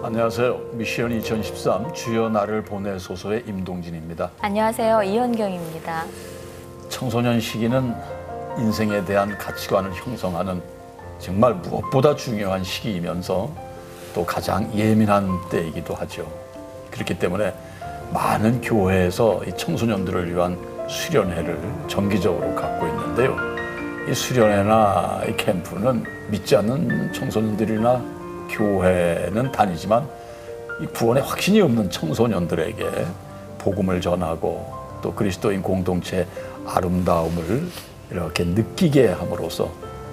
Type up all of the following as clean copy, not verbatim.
안녕하세요. 미션 2013 주여 나를 보내소서의 임동진입니다. 안녕하세요. 이현경입니다. 청소년 시기는 인생에 대한 가치관을 형성하는 정말 무엇보다 중요한 시기이면서 또 가장 예민한 때이기도 하죠. 그렇기 때문에 많은 교회에서 이 청소년들을 위한 수련회를 정기적으로 갖고 있는데요. 이 수련회나 이 캠프는 믿지 않는 청소년들이나 교회는 다니지만 이 구원에 확신이 없는 청소년들에게 복음을 전하고 또 그리스도인 공동체의 아름다움을 이렇게 느끼게 함으로써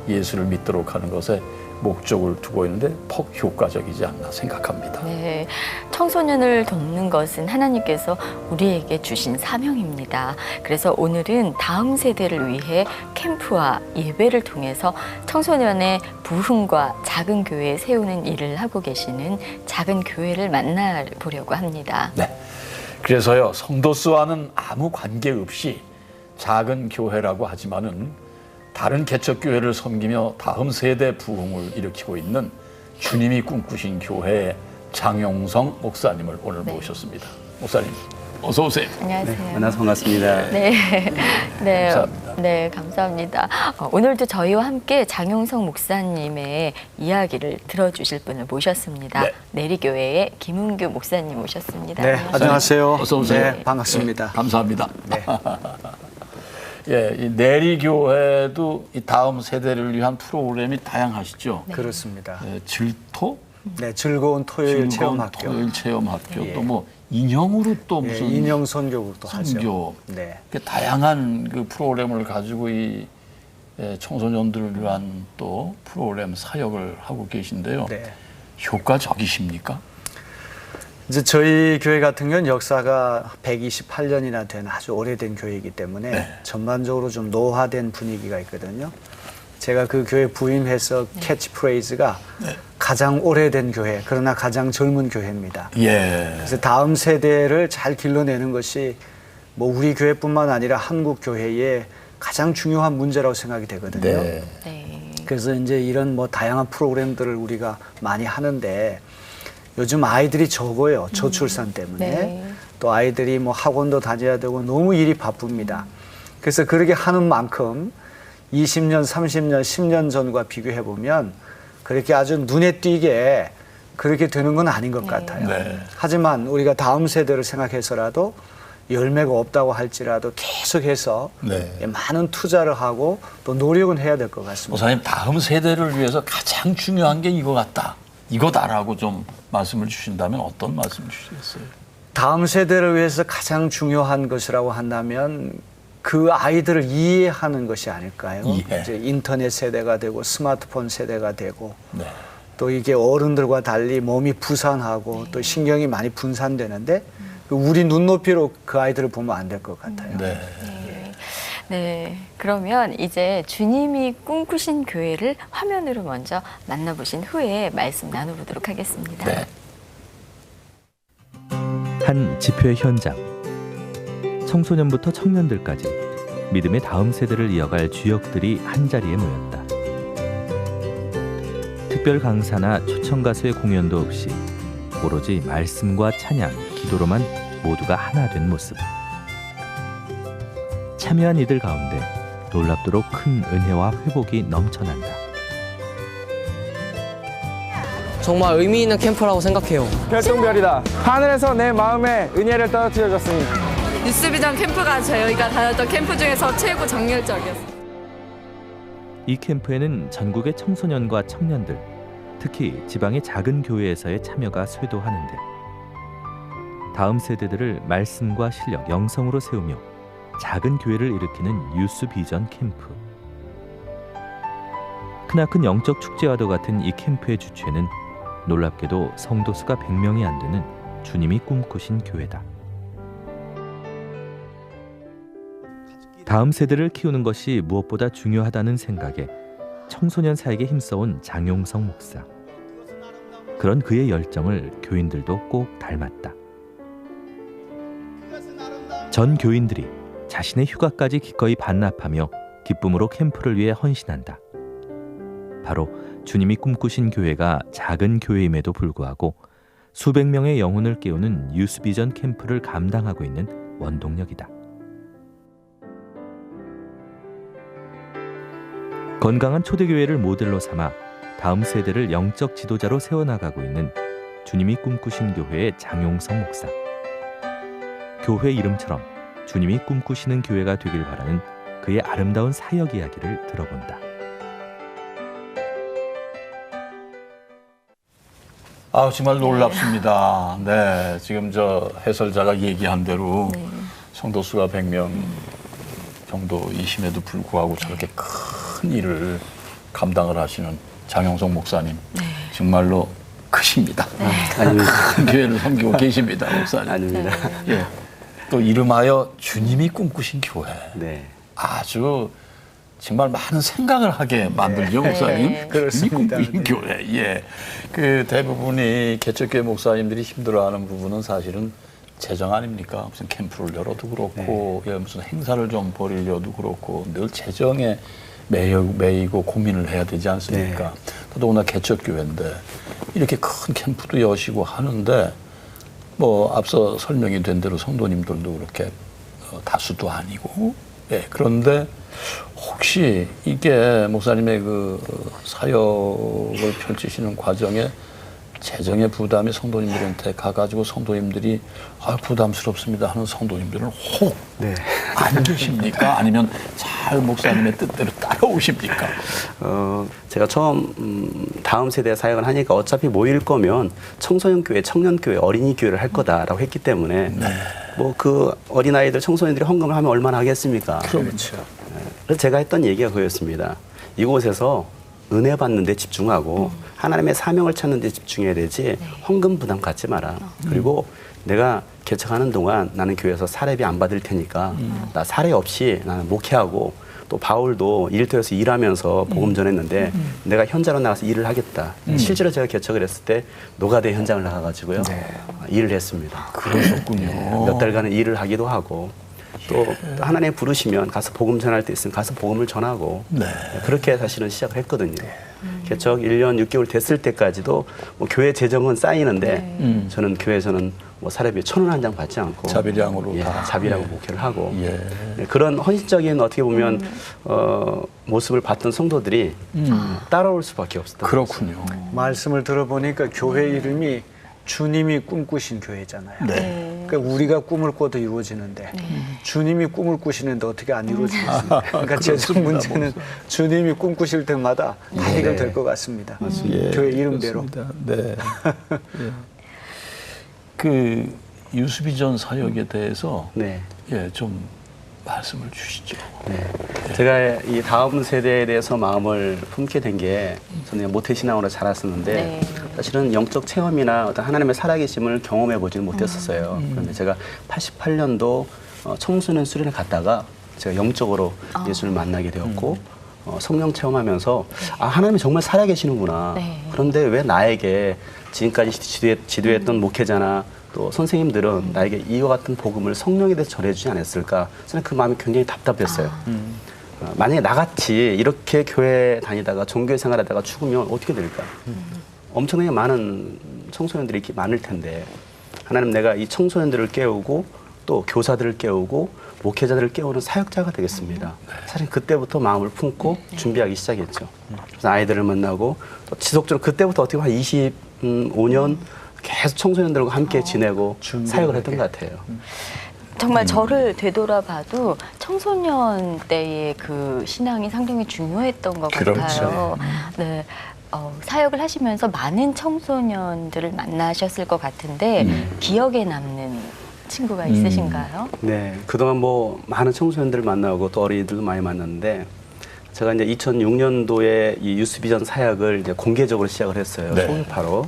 예수를 믿도록 하는 것에 목적을 두고 있는데 퍽 효과적이지 않나 생각합니다. 네, 청소년을 돕는 것은 하나님께서 우리에게 주신 사명입니다. 그래서 오늘은 다음 세대를 위해 캠프와 예배를 통해서 청소년의 부흥과 작은 교회 세우는 일을 하고 계시는 작은 교회를 만나보려고 합니다. 네, 그래서요 성도 수와는 아무 관계없이 작은 교회라고 하지만은 다른 개척교회를 섬기며 다음 세대 부흥을 일으키고 있는 주님이 꿈꾸신 교회의 장용성 목사님을 오늘 모셨습니다. 목사님, 어서 오세요. 안녕하세요. 네, 만나서 반갑습니다. 네, 네, 감사합니다. 네, 감사합니다. 오늘도 저희와 함께 장용성 목사님의 이야기를 들어주실 분을 모셨습니다. 네. 내리교회의 김은규 목사님 모셨습니다. 네, 안녕하세요. 어서 오세요. 네, 반갑습니다. 네, 감사합니다. 네. 예, 이 내리교회도 이 다음 세대를 위한 프로그램이 다양하시죠. 그렇습니다. 예, 질토, 네, 즐거운 토요일 체험학교. 토요일 체험학교, 예. 또 뭐 인형으로 또 네, 무슨 인형 선교국도 하죠. 선교, 네. 다양한 그 프로그램을 가지고 이 청소년들을 위한 또 프로그램 사역을 하고 계신데요. 네. 효과적이십니까? 이제 저희 교회 같은 경우는 역사가 128년이나 된 아주 오래된 교회이기 때문에 네. 전반적으로 좀 노화된 분위기가 있거든요. 제가 그 교회 부임해서 캐치프레이즈가 가장 오래된 교회, 그러나 가장 젊은 교회입니다. 예. 그래서 다음 세대를 잘 길러내는 것이 뭐 우리 교회뿐만 아니라 한국 교회의 가장 중요한 문제라고 생각이 되거든요. 네. 네. 그래서 이제 이런 뭐 다양한 프로그램들을 우리가 많이 하는데 요즘 아이들이 적어요. 저출산 때문에. 네. 또 아이들이 뭐 학원도 다녀야 되고 너무 일이 바쁩니다. 그래서 그렇게 하는 만큼 20년, 30년, 10년 전과 비교해 보면 그렇게 아주 눈에 띄게 그렇게 되는 건 아닌 것 같아요. 네. 하지만 우리가 다음 세대를 생각해서라도 열매가 없다고 할지라도 계속해서 네. 많은 투자를 하고 또 노력은 해야 될 것 같습니다. 목사님, 다음 세대를 위해서 가장 중요한 게 이거 같다, 이거다라고 좀 말씀을 주신다면 어떤 말씀 주시겠어요? 다음 세대를 위해서 가장 중요한 것이라고 한다면 그 아이들을 이해하는 것이 아닐까요? 이해. 이제 인터넷 세대가 되고 스마트폰 세대가 되고 네. 또 이게 어른들과 달리 몸이 부산하고 또 신경이 많이 분산되는데 우리 눈높이로 그 아이들을 보면 안 될 것 같아요. 네. 네, 그러면 이제 주님이 꿈꾸신 교회를 화면으로 먼저 만나보신 후에 말씀 나눠보도록 하겠습니다. 네. 한 집회 현장. 청소년부터 청년들까지 믿음의 다음 세대를 이어갈 주역들이 한자리에 모였다. 특별 강사나 초청 가수의 공연도 없이 오로지 말씀과 찬양, 기도로만 모두가 하나 된 모습. 참여한 이들 가운데 놀랍도록 큰 은혜와 회복이 넘쳐난다. 정말 의미 있는 캠프라고 생각해요. 별똥별이다. 하늘에서 내 마음에 은혜를 떨어뜨려 줬으니. 뉴스비전 캠프가 저희가 다녔던 캠프 중에서 최고 정열적이었어요. 이 캠프에는 전국의 청소년과 청년들, 특히 지방의 작은 교회에서의 참여가 쇄도하는데 다음 세대들을 말씀과 실력, 영성으로 세우며 작은 교회를 일으키는 유스 비전 캠프. 크나큰 영적 축제와도 같은 이 캠프의 주체는 놀랍게도 성도 수가 100명이 안 되는 주님이 꿈꾸신 교회다. 다음 세대를 키우는 것이 무엇보다 중요하다는 생각에 청소년 사역에 힘써온 장용성 목사. 그런 그의 열정을 교인들도 꼭 닮았다. 전 교인들이 자신의 휴가까지 기꺼이 반납하며 기쁨으로 캠프를 위해 헌신한다. 바로 주님이 꿈꾸신 교회가 작은 교회임에도 불구하고 수백 명의 영혼을 깨우는 유스비전 캠프를 감당하고 있는 원동력이다. 건강한 초대교회를 모델로 삼아 다음 세대를 영적 지도자로 세워나가고 있는 주님이 꿈꾸신 교회의 장용성 목사. 교회 이름처럼 주님이 꿈꾸시는 교회가 되길 바라는 그의 아름다운 사역 이야기를 들어본다. 아, 정말 놀랍습니다. 네, 지금 저 해설자가 얘기한 대로 성도 수가 100명 정도이심에도 불구하고 저렇게 큰 일을 감당을 하시는 장용석 목사님, 정말로 크십니다. 큰 교회를 섬기고 계십니다, 목사님. 아닙니다. 예, 또 이름하여 주님이 꿈꾸신 교회. 네. 아주 정말 많은 생각을 하게 만들죠, 목사님. 네. 그렇습니다. 꿈꾸신 교회. 예. 그 대부분이 개척교회 목사님들이 힘들어하는 부분은 사실은 재정 아닙니까? 무슨 캠프를 열어도 그렇고, 예, 무슨 행사를 좀 벌이려도 그렇고, 늘 재정에 매이고 고민을 해야 되지 않습니까? 더더구나 개척교회인데 이렇게 큰 캠프도 여시고 하는데 뭐 앞서 설명이 된 대로 성도님들도 그렇게 다수도 아니고, 예, 그런데 혹시 이게 목사님의 그 사역을 펼치시는 과정에 재정의 부담이 성도님들한테 가가지고 성도님들이 부담스럽습니다 하는 성도님들은 혹 안 계십니까? 아니면 잘 목사님의 뜻대로 따라오십니까? 제가 처음 다음 세대 사역을 하니까 어차피 모일 거면 청소년 교회, 청년 교회, 어린이 교회를 할 거다라고 했기 때문에 뭐 그 어린아이들, 청소년들이 헌금을 하면 얼마나 하겠습니까? 그렇죠. 그래서 제가 했던 얘기가 그거였습니다. 이곳에서 은혜 받는 데 집중하고 하나님의 사명을 찾는 데 집중해야 되지 헌금 부담 갖지 마라. 그리고 내가 개척하는 동안 나는 교회에서 사례비 안 받을 테니까 나 사례 없이 나는 목회하고, 또 바울도 일터에서 일하면서 복음 전했는데 내가 현장으로 나가서 일을 하겠다. 실제로 제가 개척을 했을 때 노가다 현장을 나가가지고요. 일을 했습니다. 그러셨군요. 몇 달간은 일을 하기도 하고, 또 하나님 부르시면 가서 복음 전할 때 있으면 가서 복음을 전하고, 그렇게 사실은 시작을 했거든요. 개척 1년 6개월 됐을 때까지도 뭐 교회 재정은 쌓이는데 저는 교회에서는 뭐 사례비 1,000원 한 장 받지 않고 자비량으로 다. 자비라고 목회를 하고, 예. 그런 헌신적인 어떻게 보면 모습을 봤던 성도들이 따라올 수밖에 없었던 그렇군요. 말씀을 들어보니까 교회 이름이 주님이 꿈꾸신 교회잖아요. 그러니까 우리가 꿈을 꿔도 이루어지는데 주님이 꿈을 꾸시는데 어떻게 안 이루어지겠습니까? 그러니까 재정 문제는 주님이 꿈꾸실 때마다 다 해결될 것 같습니다. 예, 교회 이름대로. 그렇습니다. 네. 예. 그 유스비전 사역에 대해서 예, 좀 말씀을 주시죠. 제가 이 다음 세대에 대해서 마음을 품게 된 게 저는 모태신앙으로 자랐었는데 사실은 영적 체험이나 어떤 하나님의 살아계심을 경험해 보지는 못했었어요. 그런데 제가 88년도 청소년 수련회 갔다가 제가 영적으로 예수를 만나게 되었고 성령 체험하면서 하나님이 정말 살아계시는구나. 그런데 왜 나에게 지금까지 지도했던 목회자나 또 선생님들은 나에게 이와 같은 복음을 성령에 대해서 전해주지 않았을까? 저는 그 마음이 굉장히 답답했어요. 만약에 나같이 이렇게 교회 다니다가 종교 생활하다가 죽으면 어떻게 될까? 엄청나게 많은 청소년들이 이렇게 많을 텐데 하나님, 내가 이 청소년들을 깨우고 또 교사들을 깨우고 목회자들을 깨우는 사역자가 되겠습니다. 사실 그때부터 마음을 품고 준비하기 시작했죠. 그래서 아이들을 만나고 또 지속적으로 그때부터 어떻게 보면 25년 계속 청소년들과 함께 지내고 사역을 했던 것 같아요. 정말 저를 되돌아봐도 청소년 때의 그 신앙이 상당히 중요했던 것 같아요. 네. 사역을 하시면서 많은 청소년들을 만나셨을 것 같은데 기억에 남는 친구가 있으신가요? 네, 그동안 뭐 많은 청소년들을 만나고 또 어린이들도 많이 만났는데 제가 이제 2006년도에 이 유스비전 사역을 이제 공개적으로 시작을 했어요. 송파로.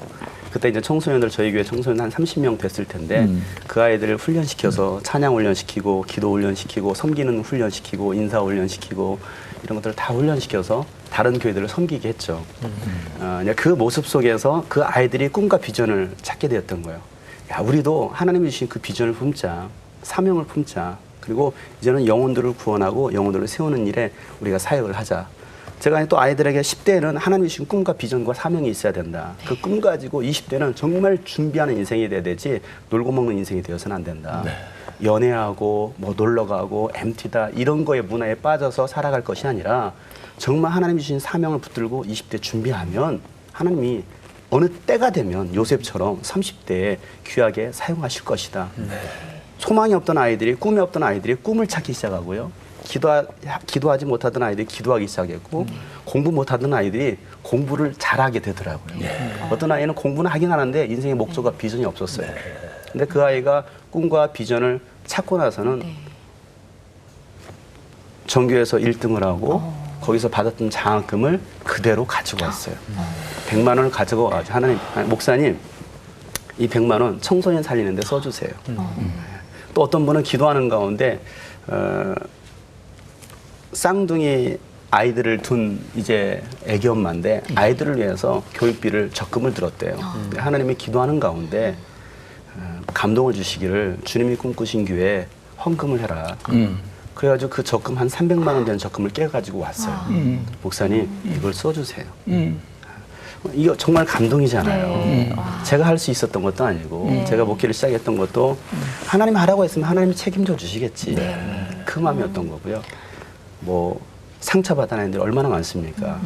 그때 이제 청소년들, 저희 교회 청소년 한 30명 됐을 텐데 그 아이들을 훈련시켜서 찬양 훈련시키고 기도 훈련시키고 섬기는 훈련시키고 인사 훈련시키고 이런 것들을 다 훈련시켜서 다른 교회들을 섬기게 했죠. 그 모습 속에서 그 아이들이 꿈과 비전을 찾게 되었던 거예요. 야, 우리도 하나님이 주신 그 비전을 품자, 사명을 품자, 그리고 이제는 영혼들을 구원하고 영혼들을 세우는 일에 우리가 사역을 하자. 제가 또 아이들에게 10대는 하나님이 주신 꿈과 비전과 사명이 있어야 된다. 그 꿈 가지고 20대는 정말 준비하는 인생이 돼야 되지 놀고 먹는 인생이 되어서는 안 된다. 연애하고 뭐 놀러 가고 MT다 이런 거에 문화에 빠져서 살아갈 것이 아니라 정말 하나님이 주신 사명을 붙들고 20대 준비하면 하나님이 어느 때가 되면 요셉처럼 30대에 귀하게 사용하실 것이다. 소망이 없던 아이들이 꿈이 없던 아이들이 꿈을 찾기 시작하고요. 기도하지 못하던 아이들이 기도하기 시작했고 공부 못하던 아이들이 공부를 잘하게 되더라고요. 어떤 아이는 공부는 하긴 하는데 인생의 목적과 비전이 없었어요. 근데 그 아이가 꿈과 비전을 찾고 나서는 전교에서 1등을 하고 거기서 받았던 장학금을 그대로 가지고 왔어요. 100만 원을 가지고 와서 목사님 이 100만 원 청소년 살리는데 써주세요. 또 어떤 분은 기도하는 가운데 쌍둥이 아이들을 둔 이제 애기 엄마인데 아이들을 위해서 교육비를 적금을 들었대요. 하나님이 기도하는 가운데 감동을 주시기를 주님이 꿈꾸신 교회에 헌금을 해라. 그래가지고 그 적금 한 300만 원 되는 적금을 깨가지고 왔어요. 목사님 이걸 써주세요. 이거 정말 감동이잖아요. 제가 할 수 있었던 것도 아니고 제가 목회를 시작했던 것도 하나님 하라고 했으면 하나님이 책임져 주시겠지. 그 마음이었던 거고요. 뭐 상처받은 아이들 얼마나 많습니까?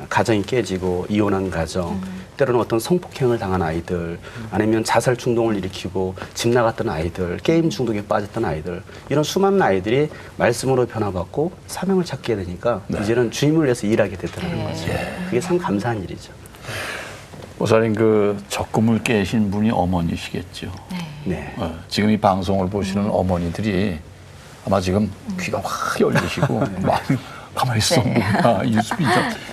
가정이 깨지고 이혼한 가정, 때로는 어떤 성폭행을 당한 아이들, 아니면 자살 충동을 일으키고 집 나갔던 아이들, 게임 중독에 빠졌던 아이들, 이런 수많은 아이들이 말씀으로 변화받고 사명을 찾게 되니까 이제는 주님을 위해서 일하게 되더라는 거죠. 그게 참 감사한 일이죠. 목사님 그 적금을 깨신 분이 어머니시겠죠. 네. 지금 이 방송을 보시는 어머니들이 아마 지금 귀가 확 열리시고 가만히 있어.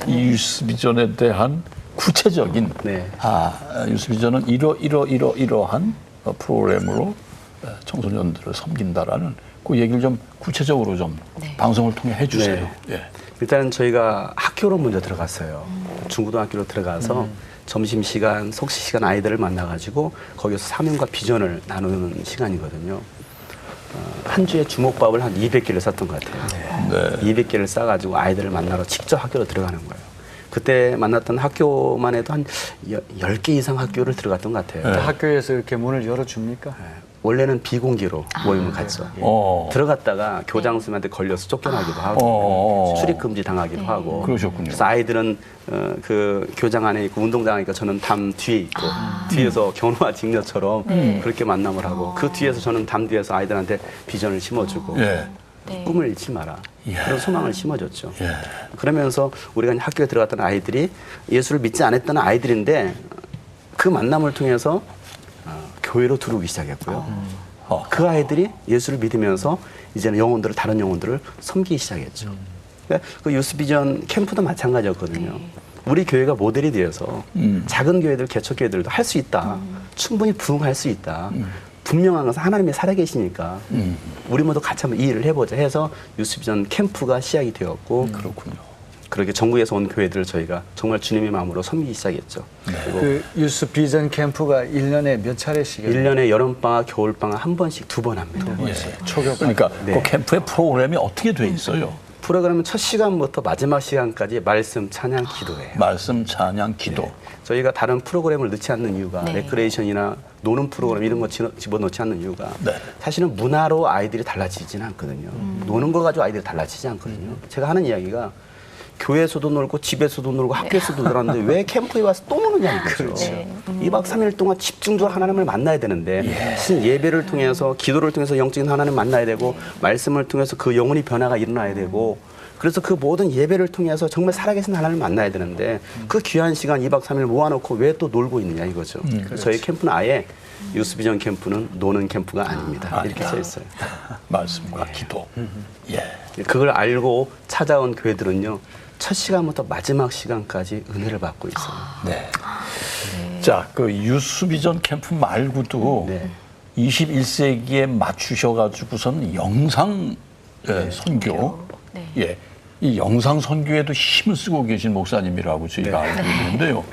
이 유스비전에 대한 구체적인 유스비전은 이러한 프로그램으로 청소년들을 섬긴다라는 그 얘기를 좀 구체적으로 좀 방송을 통해 해주세요. 일단 저희가 학교로 먼저 들어갔어요. 중고등학교로 들어가서 점심시간, 속시시간 아이들을 만나가지고 거기서 사명과 비전을 나누는 시간이거든요. 한 주에 주먹밥을 한 200개를 쌌던 것 같아요. 200개를 싸가지고 아이들을 만나러 직접 학교로 들어가는 거예요. 그때 만났던 학교만 해도 한 10개 이상 학교를 들어갔던 것 같아요. 학교에서 이렇게 문을 열어줍니까? 원래는 비공개로 모임을 갖죠. 들어갔다가 교장 선생님한테 걸려서 쫓겨나기도 하고 출입금지 당하기도 하고. 그러셨군요. 그래서 아이들은 그 교장 안에 있고 운동장 하니까 저는 담 뒤에 있고 뒤에서 견우와 직녀처럼 그렇게 만남을 하고 그 뒤에서 저는 담 뒤에서 아이들한테 비전을 심어주고 꿈을 잃지 마라. 그런 소망을 심어줬죠. 그러면서 우리가 학교에 들어갔던 아이들이 예수를 믿지 않았던 아이들인데 그 만남을 통해서 교회로 들어오기 시작했고요. 그 아이들이 예수를 믿으면서 이제는 다른 영혼들을 섬기기 시작했죠. 그 유스비전 캠프도 마찬가지였거든요. 우리 교회가 모델이 되어서 작은 교회들, 개척교회들도 할 수 있다. 충분히 부흥할 수 있다. 분명한 것은 하나님이 살아계시니까 우리 모두 같이 한번 이 일을 해보자 해서 유스비전 캠프가 시작이 되었고 그렇군요. 그렇게 전국에서 온 교회들을 저희가 정말 주님의 마음으로 섬기기 시작했죠. 그 유스 비전 캠프가 1년에 몇 차례씩? 1년에 여름방학, 겨울방학 한 번씩 2번 합니다. 그러니까 그 캠프의 프로그램이 어떻게 돼 있어요? 프로그램은 첫 시간부터 마지막 시간까지 말씀, 찬양, 기도예요. 말씀, 찬양, 기도. 저희가 다른 프로그램을 넣지 않는 이유가 레크레이션이나 노는 프로그램 이런 거 집어넣지 않는 이유가 사실은 문화로 아이들이 달라지지는 않거든요. 노는 거 가지고 아이들이 달라지지 않거든요. 제가 하는 이야기가 교회에서도 놀고 집에서도 놀고 학교에서도 놀았는데 왜 캠프에 와서 또 노느냐 이거죠. 2박 3일 동안 집중적으로 하나님을 만나야 되는데 사실 예배를 통해서 기도를 통해서 영적인 하나님을 만나야 되고 말씀을 통해서 그 영혼이 변화가 일어나야 되고 그래서 그 모든 예배를 통해서 정말 살아계신 하나님을 만나야 되는데 그 귀한 시간 2박 3일 모아놓고 왜 또 놀고 있느냐 이거죠. 그래서 저희 캠프는 아예 유스비전 캠프는 노는 캠프가 아닙니다. 이렇게 써 있어요. 말씀과 기도. 그걸 알고 찾아온 교회들은요. 첫 시간부터 마지막 시간까지 은혜를 받고 있어요. 자, 그 유스비전 캠프 말고도 21세기에 맞추셔가지고선 영상 선교, 이 영상 선교에도 힘을 쓰고 계신 목사님이라고 저희가 알고 있는데요.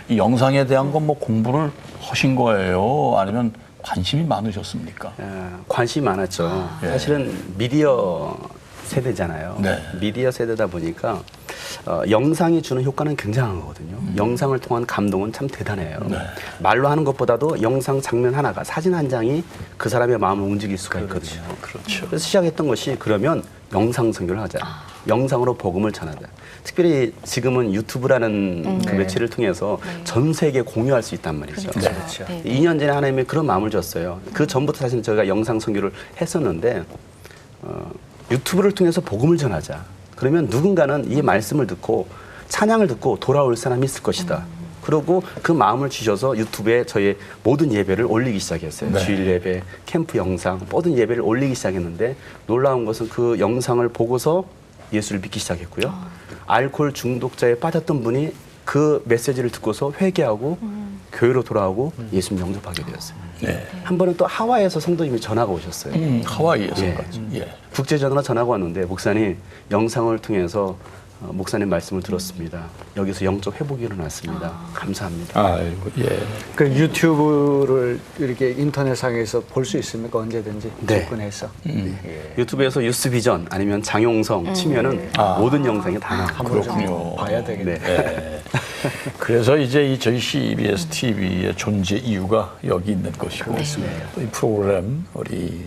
이 영상에 대한 건 뭐 공부를 하신 거예요? 아니면 관심이 많으셨습니까? 관심이 많았죠. 사실은 미디어 세대잖아요. 미디어 세대다 보니까 영상이 주는 효과는 굉장한 거거든요. 영상을 통한 감동은 참 대단해요. 말로 하는 것보다도 영상 장면 하나가, 사진 한 장이 그 사람의 마음을 움직일 수가 있거든요. 그렇죠. 그래서 시작했던 것이 그러면 영상 선교를 하자. 영상으로 복음을 전하자. 특별히 지금은 유튜브라는 그 매체를 통해서 전 세계에 공유할 수 있단 말이죠. 그렇죠. 네. 2년 전에 하나님이 그런 마음을 줬어요. 그 전부터 사실 저희가 영상 선교를 했었는데 유튜브를 통해서 복음을 전하자. 그러면 누군가는 이 말씀을 듣고 찬양을 듣고 돌아올 사람이 있을 것이다. 그리고 그 마음을 주셔서 유튜브에 저희 모든 예배를 올리기 시작했어요. 네. 주일 예배, 캠프 영상, 모든 예배를 올리기 시작했는데 놀라운 것은 그 영상을 보고서 예수를 믿기 시작했고요. 알코올 중독자에 빠졌던 분이 그 메시지를 듣고서 회개하고 교회로 돌아오고 예수님 영접하게 되었어요. 네. 한 번은 또 하와이에서 성도님이 전화가 오셨어요. 하와이에서까지. 예. 국제전화로 전화가 왔는데 목사님 영상을 통해서 목사님 말씀을 들었습니다. 여기서 영적 회복이 일어났습니다. 감사합니다. 아이고, 예. 그 유튜브를 이렇게 인터넷상에서 볼 수 있습니까? 언제든지 네. 접근해서. 유튜브에서 유스비전 아니면 장용성 치면은 모든 영상이 다 나와요. 그렇군요. 봐야 되겠네. 네. 그래서 이제 이 저희 CBS TV의 존재 이유가 여기 있는 것이고 또 이 프로그램 우리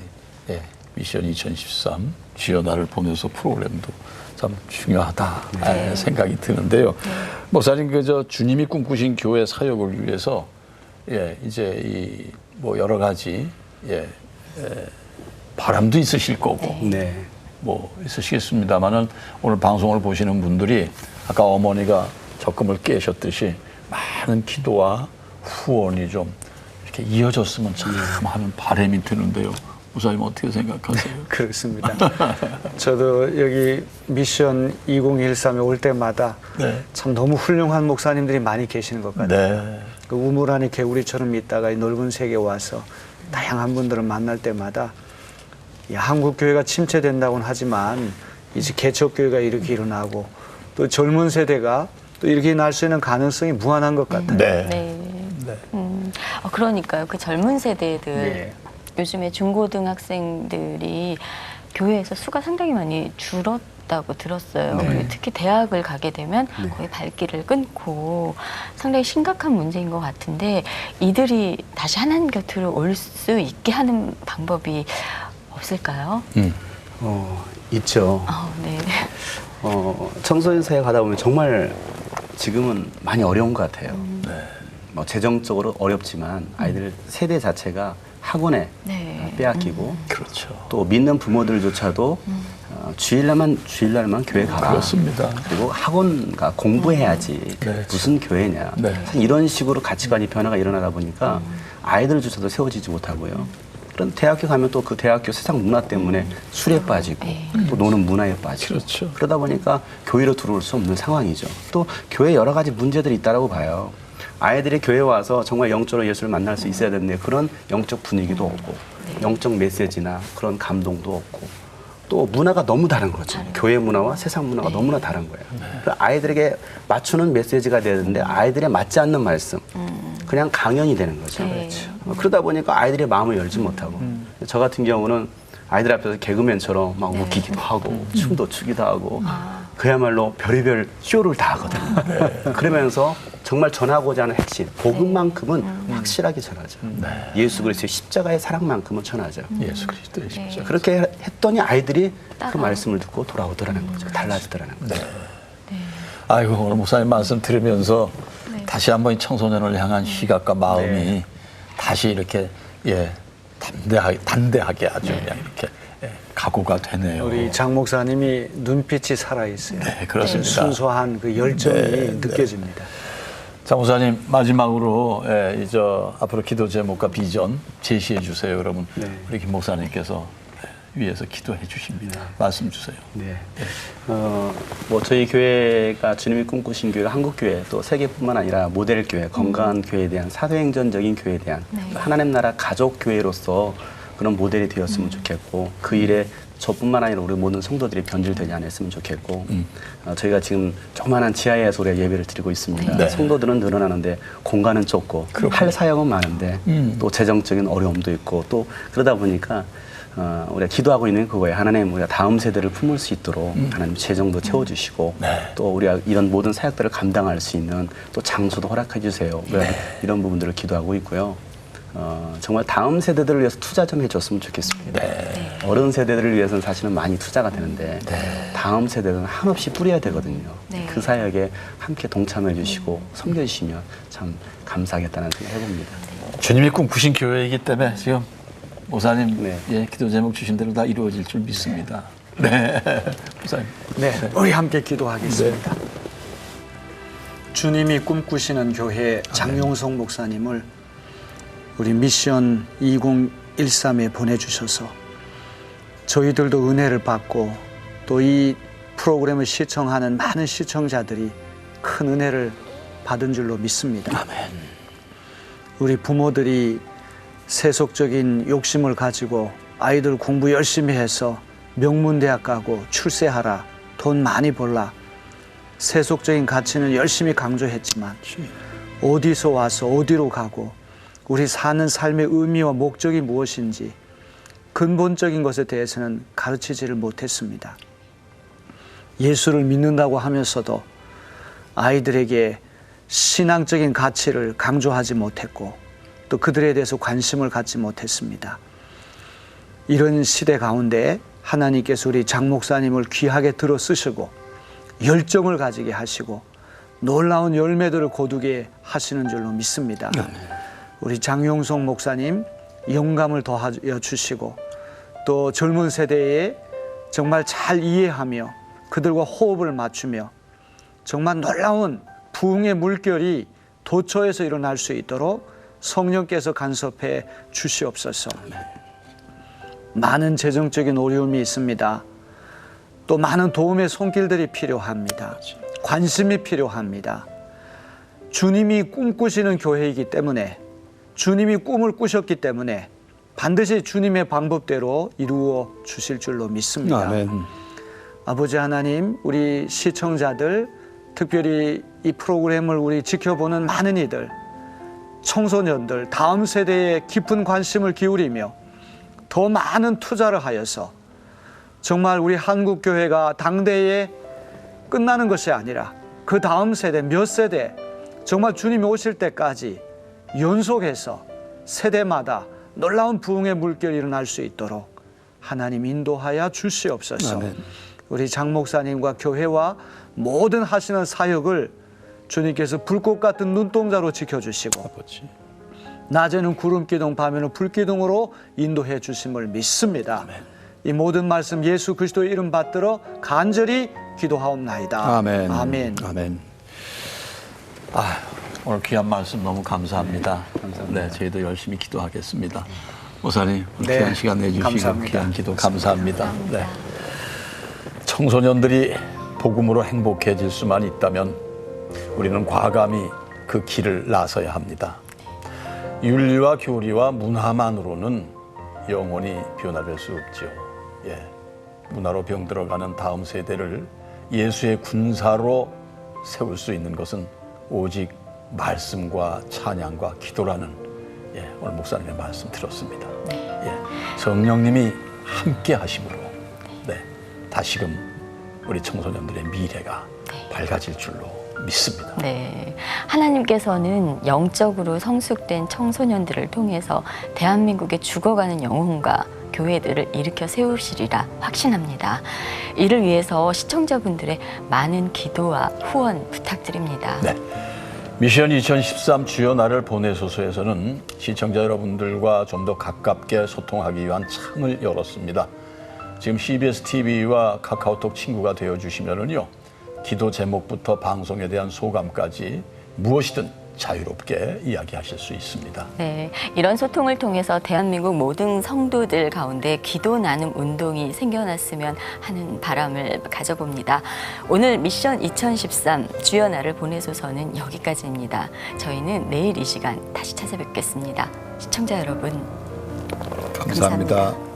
미션 2013 주여 나를 보내서 프로그램도 참 중요하다 생각이 드는데요. 목사님 그저 주님이 꿈꾸신 교회 사역을 위해서 이제 이 뭐 여러 가지 바람도 있으실 거고 네. 뭐 있으시겠습니다만은 오늘 방송을 보시는 분들이 아까 어머니가 적금을 깨셨듯이 많은 기도와 후원이 좀 이렇게 이어졌으면 참 하는 바람이 드는데요. 목사님 어떻게 생각하세요? 그렇습니다. 저도 여기 미션 2013에 올 때마다 참 너무 훌륭한 목사님들이 많이 계시는 것 같아요. 네. 그 우물 안에 개구리처럼 있다가 이 넓은 세계에 와서 다양한 분들을 만날 때마다 한국 교회가 침체된다고는 하지만 이제 개척 교회가 이렇게 일어나고 또 젊은 세대가 또 이렇게 날 수 있는 가능성이 무한한 것 같아요. 네. 그러니까요. 그 젊은 세대들 네. 요즘에 중고등학생들이 교회에서 수가 상당히 많이 줄었다고 들었어요. 그리고 특히 대학을 가게 되면 거의 발길을 끊고 상당히 심각한 문제인 것 같은데 이들이 다시 하나님 곁으로 올 수 있게 하는 방법이 없을까요? 있죠. 네. 청소년 사회 가다 보면 정말 지금은 많이 어려운 것 같아요. 뭐 재정적으로 어렵지만 아이들 세대 자체가 학원에 빼앗기고 그렇죠. 또 믿는 부모들조차도 주일날만 교회 가라. 그렇습니다. 그리고 학원 가 공부해야지 무슨 교회냐. 사실 이런 식으로 가치관이 변화가 일어나다 보니까 아이들조차도 세워지지 못하고요. 그런 대학교 가면 또 그 대학교 세상 문화 때문에 술에 빠지고 또 노는 문화에 빠지고 그렇죠. 그러다 보니까 교회로 들어올 수 없는 상황이죠. 또 교회에 여러 가지 문제들이 있다라고 봐요. 아이들이 교회에 와서 정말 영적으로 예수를 만날 수 있어야 되는데 그런 영적 분위기도 없고 영적 메시지나 그런 감동도 없고 또 문화가 너무 다른 거죠. 교회 문화와 세상 문화가 너무나 다른 거예요. 그래서 아이들에게 맞추는 메시지가 되는데 아이들에 맞지 않는 말씀 그냥 강연이 되는 거죠. 그러다 보니까 아이들의 마음을 열지 못하고 저 같은 경우는 아이들 앞에서 개그맨처럼 막 웃기기도 하고 춤도 추기도 하고 그야말로 별의별 쇼를 다 하거든요. 그러면서 정말 전하고자 하는 핵심, 복음만큼은 확실하게 전하죠. 예수 그리스도의 십자가의 사랑만큼은 전하죠. 예수 그리스도의 십자가. 그렇게 했더니 아이들이 그 말씀을 듣고 돌아오더라는 거죠. 달라지더라는 거죠. 아이고 오늘 목사님 말씀 들으면서 다시 한번 이 청소년을 향한 시각과 마음이 다시 이렇게 단대하게 아주 그냥 이렇게 각오가 되네요. 우리 장 목사님이 눈빛이 살아있어요. 네, 그렇습니다. 순수한 그 열정이 느껴집니다. 장 목사님 마지막으로 앞으로 기도 제목과 비전 제시해 주세요. 여러분 우리 김 목사님께서 위에서 기도해 주십니다. 말씀 주세요. 네. 뭐 저희 교회가 주님이 꿈꾸신 교회가 한국교회 또 세계뿐만 아니라 모델 교회, 건강한 교회에 대한 사도행전적인 교회에 대한 하나님 나라 가족 교회로서 그런 모델이 되었으면 좋겠고 그 일에 저뿐만 아니라 우리 모든 성도들이 변질되지 않았으면 좋겠고 저희가 지금 조그마한 지하에서 우리가 예배를 드리고 있습니다. 성도들은 늘어나는데 공간은 좁고 할 사역은 많은데 또 재정적인 어려움도 있고 또 그러다 보니까 우리가 기도하고 있는 그거예요. 하나님 우리가 다음 세대를 품을 수 있도록 하나님 재정도 채워주시고 또 우리가 이런 모든 사역들을 감당할 수 있는 또 장소도 허락해 주세요. 이런 부분들을 기도하고 있고요. 정말 다음 세대들을 위해서 투자 좀 해줬으면 좋겠습니다. 어른 세대들을 위해서는 사실은 많이 투자가 되는데 다음 세대는 한없이 뿌려야 되거든요. 그 사역에 함께 동참해 주시고 섬겨주시면 참 감사하겠다는 생각 해봅니다. 주님이 꿈꾸신 교회이기 때문에 지금 목사님 예, 기도 제목 주신 대로 다 이루어질 줄 믿습니다. 네, 목사님. 네, 우리 함께 기도하겠습니다. 주님이 꿈꾸시는 교회 장용석 목사님을 우리 미션 2013에 보내주셔서 저희들도 은혜를 받고 또 이 프로그램을 시청하는 많은 시청자들이 큰 은혜를 받은 줄로 믿습니다. 아멘. 우리 부모들이 세속적인 욕심을 가지고 아이들 공부 열심히 해서 명문대학 가고 출세하라, 돈 많이 벌라, 세속적인 가치는 열심히 강조했지만 어디서 와서 어디로 가고 우리 사는 삶의 의미와 목적이 무엇인지 근본적인 것에 대해서는 가르치지를 못했습니다. 예수를 믿는다고 하면서도 아이들에게 신앙적인 가치를 강조하지 못했고 또 그들에 대해서 관심을 갖지 못했습니다. 이런 시대 가운데 하나님께서 우리 장 목사님을 귀하게 들어 쓰시고 열정을 가지게 하시고 놀라운 열매들을 거두게 하시는 줄로 믿습니다. 우리 장용석 목사님 영감을 더하여 주시고 또 젊은 세대에 정말 잘 이해하며 그들과 호흡을 맞추며 정말 놀라운 부흥의 물결이 도처에서 일어날 수 있도록 성령께서 간섭해 주시옵소서. 많은 재정적인 어려움이 있습니다. 또 많은 도움의 손길들이 필요합니다. 관심이 필요합니다. 주님이 꿈꾸시는 교회이기 때문에 주님이 꿈을 꾸셨기 때문에 반드시 주님의 방법대로 이루어 주실 줄로 믿습니다. 아멘. 아버지 하나님, 우리 시청자들, 특별히 이 프로그램을 우리 지켜보는 많은 이들, 청소년들, 다음 세대에 깊은 관심을 기울이며 더 많은 투자를 하여서 정말 우리 한국교회가 당대에 끝나는 것이 아니라 그 다음 세대, 몇 세대, 정말 주님이 오실 때까지 연속해서 세대마다 놀라운 부흥의 물결이 일어날 수 있도록 하나님 인도하여 주시옵소서. 아멘. 우리 장 목사님과 교회와 모든 하시는 사역을 주님께서 불꽃 같은 눈동자로 지켜주시고 아버지. 낮에는 구름기둥, 밤에는 불기둥으로 인도해 주심을 믿습니다. 아멘. 이 모든 말씀 예수 그리스도의 이름 받들어 간절히 기도하옵나이다. 아멘. 아멘. 아멘. 오늘 귀한 말씀 너무 감사합니다. 감사합니다. 네, 저희도 열심히 기도하겠습니다. 목사님, 네, 귀한 시간 내주시고 감사합니다. 귀한 기도 감사합니다. 네. 청소년들이 복음으로 행복해질 수만 있다면 우리는 과감히 그 길을 나서야 합니다. 윤리와 교리와 문화만으로는 영원히 변화될 수 없지요. 예. 문화로 병들어가는 다음 세대를 예수의 군사로 세울 수 있는 것은 오직 말씀과 찬양과 기도라는 오늘 목사님의 말씀 들었습니다. 성령님이 함께 하심으로 다시금 우리 청소년들의 미래가 밝아질 줄로 믿습니다. 네, 하나님께서는 영적으로 성숙된 청소년들을 통해서 대한민국의 죽어가는 영혼과 교회들을 일으켜 세우시리라 확신합니다. 이를 위해서 시청자분들의 많은 기도와 후원 부탁드립니다. 네. 미션 2013 주여 나를 보내소서에서는 시청자 여러분들과 좀 더 가깝게 소통하기 위한 창을 열었습니다. 지금 CBS TV와 카카오톡 친구가 되어주시면은요, 기도 제목부터 방송에 대한 소감까지 무엇이든 자유롭게 이야기하실 수 있습니다. 네, 이런 소통을 통해서 대한민국 모든 성도들 가운데 기도 나눔 운동이 생겨났으면 하는 바람을 가져봅니다. 오늘 미션 2013 주여 나를 보내소서는 여기까지입니다. 저희는 내일 이 시간 다시 찾아뵙겠습니다. 시청자 여러분, 감사합니다.